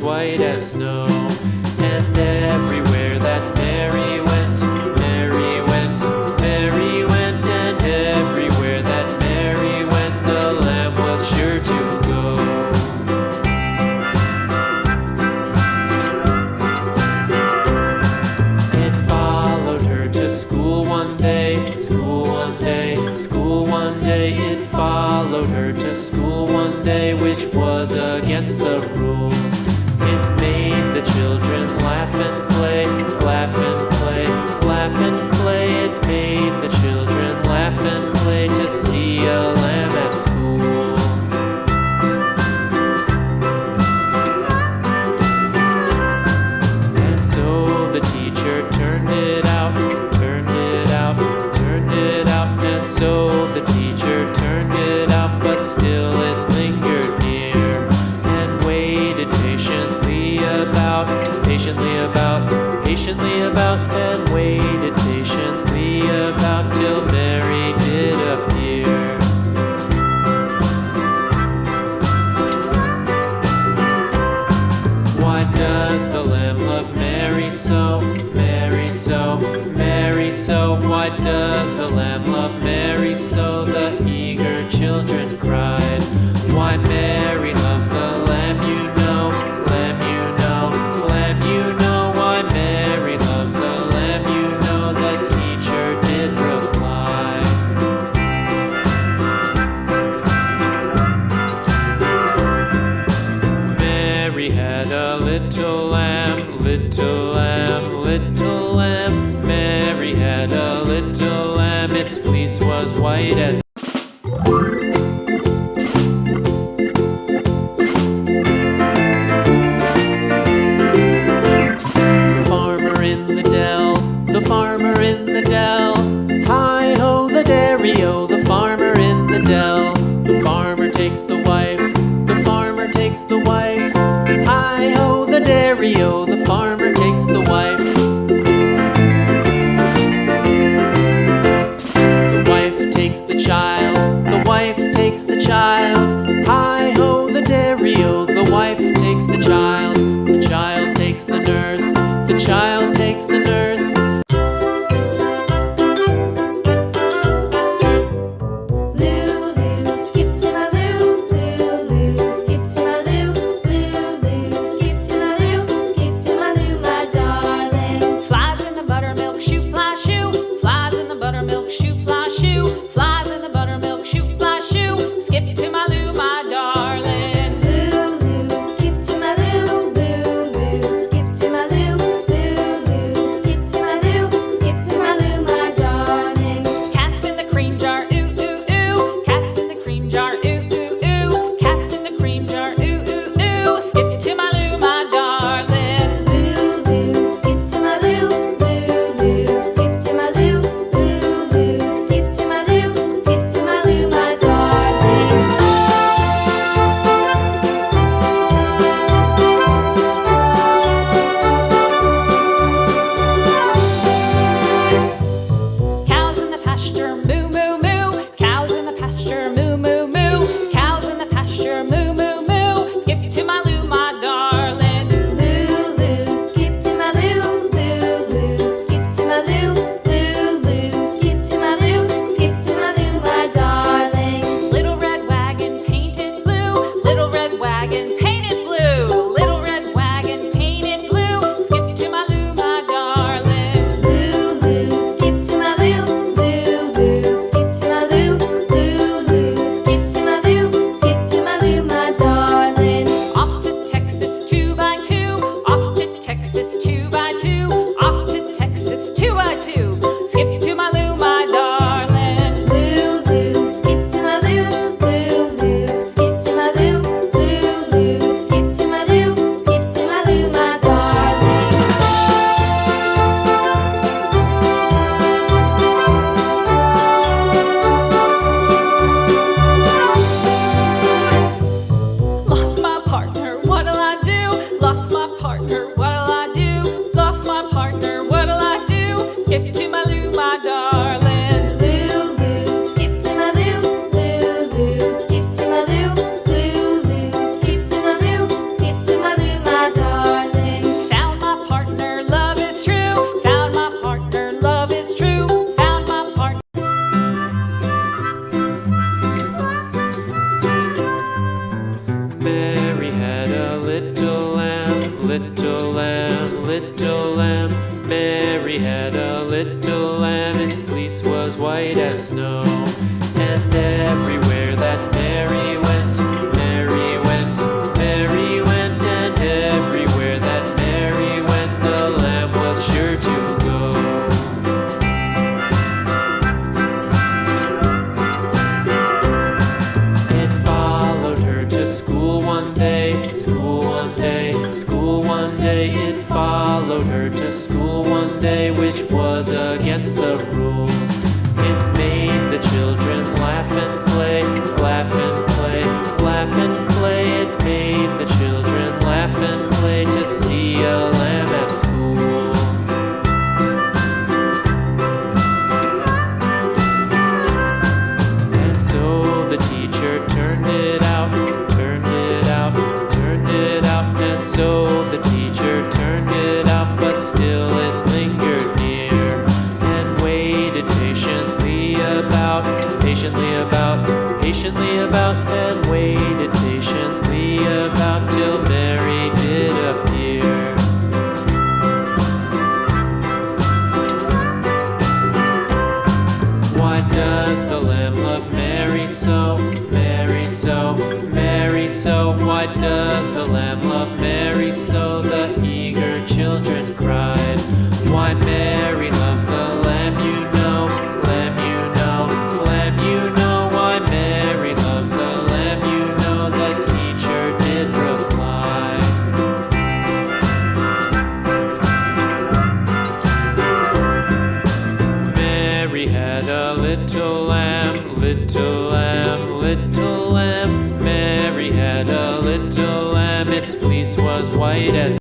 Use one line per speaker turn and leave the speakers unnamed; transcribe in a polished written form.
white as snow. And everywhere that Mary went, Mary went, Mary went, and everywhere that Mary went, the lamb was sure to go. It followed her to school one day, school one day, school one day. It followed her to school one day, which was against the rules. It made the children laugh and play, laugh and play, laugh and play. It made the children laugh and play to see a lamb at school. And so the teacher turned it out, turned it out, turned it out. And so the teacher turned it out, but still it lingered near and waited patiently about, patiently about, and waited patiently about till Mary did appear. Why does the lamb love Mary so, Mary so, Mary so? Why does the lamb love Mary so? The eager children cried. Why Mary loves the lamb, you know, lamb, you know, lamb, you know. Why Mary loves the lamb, you know, the teacher did reply. Mary had a little lamb, little lamb, little lamb. Mary had a little lamb, its fleece was white as the farmer in the dell. Hi-ho, the dairy-o, the farmer in the dell. The farmer takes the wife, the farmer takes the wife. Hi-ho, the dairy-o, the farmer takes the wife. The wife takes the child, the wife takes the child. Hi-ho, the dairy-o, the wife takes the child. The child takes the nurse, the child takes the nurse.
Skip to
little lamb, little lamb. Mary had a little lamb, its fleece was white as snow. And everywhere that Mary went, Mary went, Mary went, and everywhere that Mary went, the lamb was sure to go. It followed her to school one day, school one day, school one day. It followed her to school one day, which was against the rules. It made the children laugh and play, laugh and play, laugh and play. It made the children laugh and play to see a lamb at school. And so the teacher turned it out, turned it out, turned it out. And so the teacher turned it out, but still it lingered near and waited patiently about, and waited patiently about till Mary did appear. Why does the lamb love Mary so, Mary so, Mary so? Why does the lamb love Mary so? The eager children cried. Why Mary loves the lamb, you know, lamb, you know, lamb, you know. Why Mary loves the lamb, you know, the teacher did reply. Mary had a little lamb, little lamb, little lamb. Mary had a little lamb, its fleece was white as